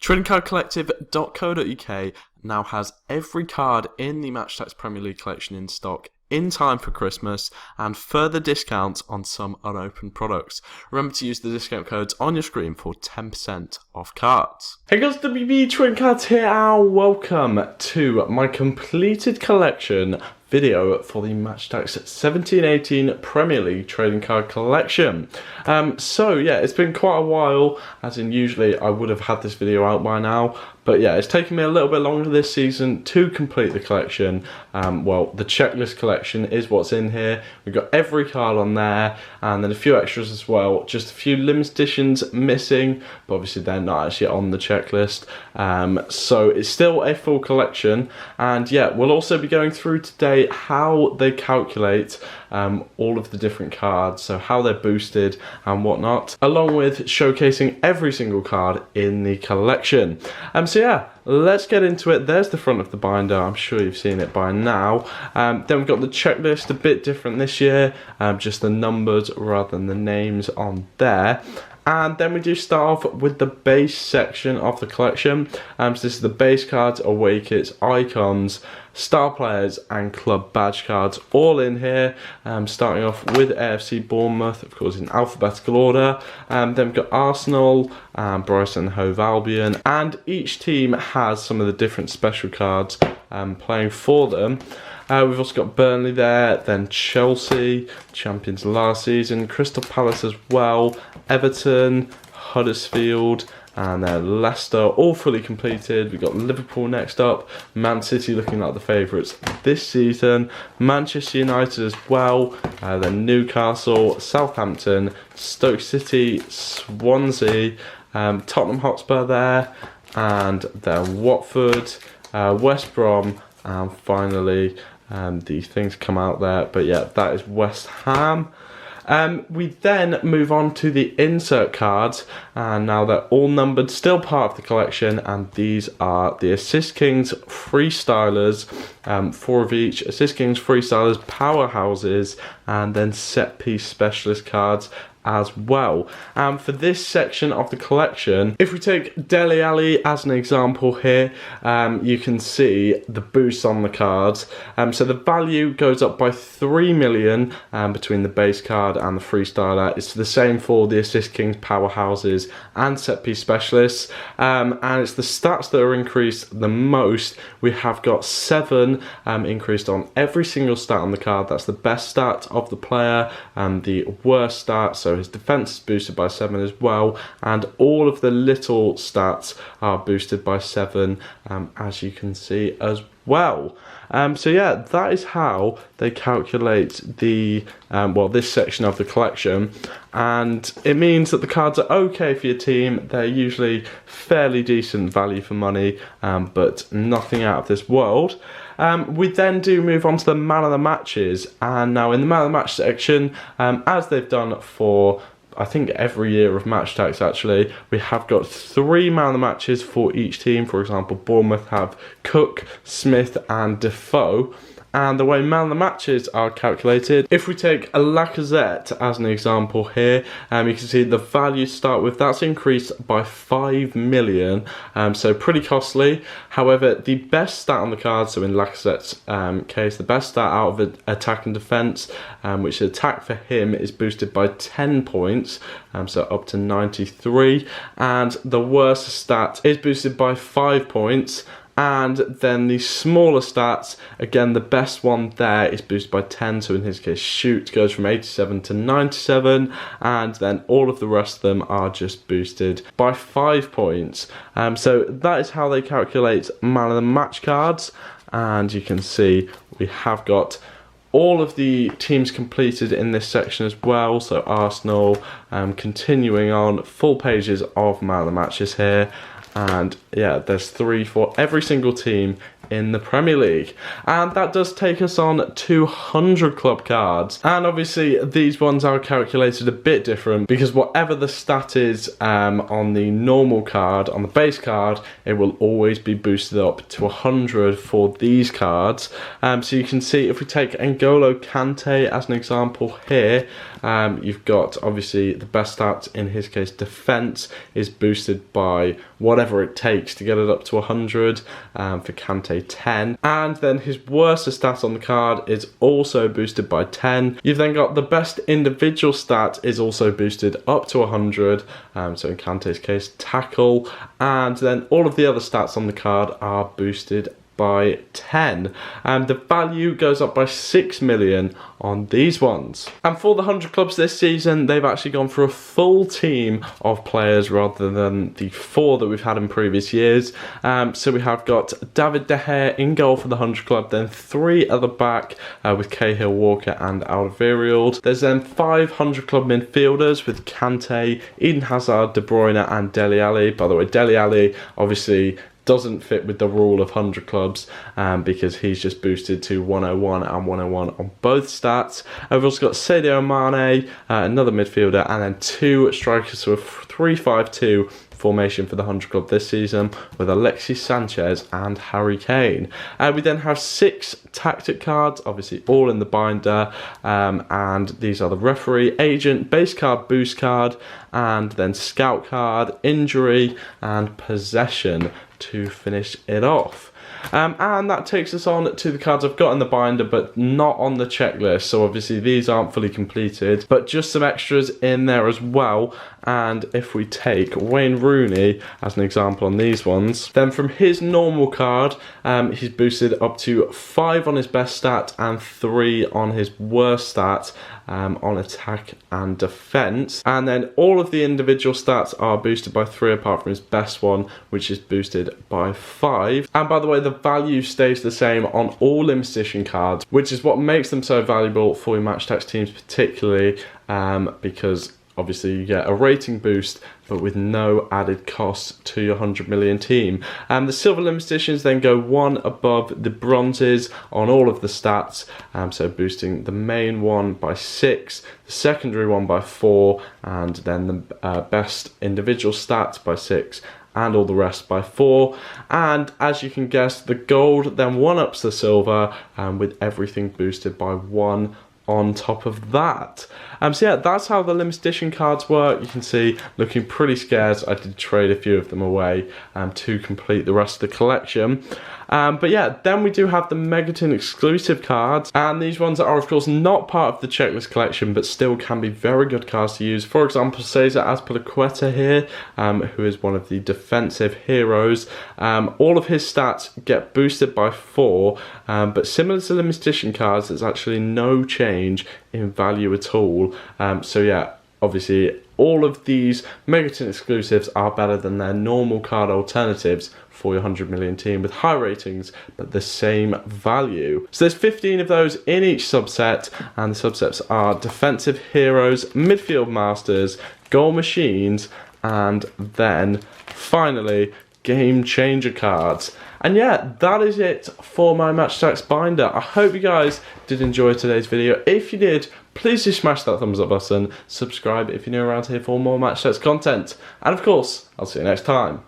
tradingcardcollective.co.uk now has every card in the Match Attax Premier League collection in stock in time for Christmas, and further discounts on some unopened products. Remember to use the discount codes on your screen for 10% off cards. Hey guys, WB Trading Cards here, and welcome to my completed collection video for the Match Attax 17-18 Premier League trading card collection. So yeah, it's been quite a while, as in usually I would have had this video out by now, but yeah, it's taken me a little bit longer this season to complete the collection. Well, the checklist collection is what's in here. We've got every card on there, and then a few extras as well. Just a few limited editions missing, but obviously they're not actually on the checklist. So it's still a full collection, and yeah, we'll also be going through today how they calculate all of the different cards, so how they're boosted and whatnot, along with showcasing every single card in the collection. So yeah, let's get into it. There's the front of the binder. I'm sure you've seen it by now. Then we've got the checklist, a bit different this year, just the numbers rather than the names on there. And then we do start off with the base section of the collection. So this is the base cards, away kits, icons, star players and club badge cards all in here. Starting off with AFC Bournemouth, of course in alphabetical order. Then we've got Arsenal, Brighton Hove Albion, and each team has some of the different special cards playing for them. We've also got Burnley there, then Chelsea, champions last season, Crystal Palace as well, Everton, Huddersfield, and then Leicester, all fully completed. We've got Liverpool next up, Man City looking like the favourites this season, Manchester United as well, then Newcastle, Southampton, Stoke City, Swansea, Tottenham Hotspur there, and then Watford, West Brom, and finally the things come out there, but yeah, that is West Ham. We then move on to the insert cards, and now they're all numbered, still part of the collection, and these are the Assist Kings Freestylers, 4 of each, Assist Kings Freestylers Powerhouses, and then Set Piece Specialist cards as well. For this section of the collection, if we take Dele Alli as an example here, you can see the boost on the cards. So the value goes up by 3 million between the base card and the freestyler. It's the same for the Assist Kings, Powerhouses and Set Piece Specialists, and it's the stats that are increased the most. We have got 7 increased on every single stat on the card. That's the best stat of the player and the worst stat, so his defense is boosted by 7 as well, and all of the little stats are boosted by 7, as you can see as well. So yeah, that is how they calculate the well, this section of the collection, and it means that the cards are okay for your team. They're usually fairly decent value for money, but nothing out of this world. We then do move on to the man of the matches, and now in the man of the match section, as they've done for I think every year of Match Attax actually, we have got 3 man of the matches for each team. For example, Bournemouth have Cook, Smith and Defoe. And the way man of the matches are calculated, if we take a Lacazette as an example here, you can see the value to start with, that's increased by 5 million, so pretty costly. However, the best stat on the card, so in Lacazette's case, the best stat out of attack and defence, which attack for him is boosted by 10 points, so up to 93, and the worst stat is boosted by 5 points. And then the smaller stats, again the best one there is boosted by 10, so in his case shoot goes from 87 to 97, and then all of the rest of them are just boosted by 5 points. So that is how they calculate man of the match cards, and you can see we have got all of the teams completed in this section as well. So Arsenal, continuing on, full pages of man of the matches here. And yeah, there's 3 for every single team in the Premier League. And that does take us on 200 club cards. And obviously these ones are calculated a bit different, because whatever the stat is on the normal card, on the base card, it will always be boosted up to 100 for these cards. So you can see if we take N'Golo Kante as an example here, you've got obviously the best stat, in his case defense, is boosted by whatever whatever it takes to get it up to 100. For Kante, 10. And then his worst stat on the card is also boosted by 10. You've then got the best individual stat is also boosted up to 100. So in Kante's case, tackle. And then all of the other stats on the card are boosted by 10, and the value goes up by 6 million on these ones. And for the 100 clubs this season, they've actually gone for a full team of players rather than the 4 that we've had in previous years. So we have got David De Gea in goal for the 100 club, then 3 at the back with Cahill, Walker and Alderweireld. There's then 500 club midfielders with Kante, Eden Hazard, De Bruyne and Dele Alli. By the way, Dele Alli obviously doesn't fit with the rule of 100 clubs because he's just boosted to 101 and 101 on both stats. We've also got Sadio Mane, another midfielder, and then 2 strikers, so a 3-5-2 formation for the 100 club this season with Alexis Sanchez and Harry Kane. We then have 6 tactic cards, obviously all in the binder, and these are the referee, agent, base card, boost card, and then scout card, injury and possession to finish it off. And that takes us on to the cards I've got in the binder but not on the checklist, so obviously these aren't fully completed, but just some extras in there as well. And if we take Wayne Rooney as an example on these ones, then from his normal card, he's boosted up to 5 on his best stat and 3 on his worst stat on attack and defense. And then all of the individual stats are boosted by 3 apart from his best one, which is boosted by 5. And by the way, the value stays the same on all limited edition cards, which is what makes them so valuable for your Match Attax teams particularly, because obviously you get a rating boost but with no added cost to your 100 million team. The silver limited editions then go 1 above the bronzes on all of the stats, so boosting the main one by 6, the secondary one by 4, and then the best individual stats by 6, and all the rest by 4. And as you can guess, the gold then 1-ups the silver, with everything boosted by 1 on top of that. So yeah, that's how the limited edition cards work. You can see looking pretty scarce. I did trade a few of them away to complete the rest of the collection. But yeah, then we do have the Megaton exclusive cards, and these ones are of course not part of the checklist collection but still can be very good cards to use. For example, Cesar Azpilicueta here, who is one of the defensive heroes. All of his stats get boosted by 4, but similar to the limited edition cards, there's actually no change in value at all. So yeah, obviously all of these Megaton exclusives are better than their normal card alternatives for your 100 million team with high ratings but the same value. So there's 15 of those in each subset, and the subsets are defensive heroes, midfield masters, goal machines, and then finally game changer cards. And yeah, that is it for my Match Attax binder. I hope you guys did enjoy today's video. If you did, please do smash that thumbs up button, subscribe if you're new around here for more Match Attax content, and of course, I'll see you next time.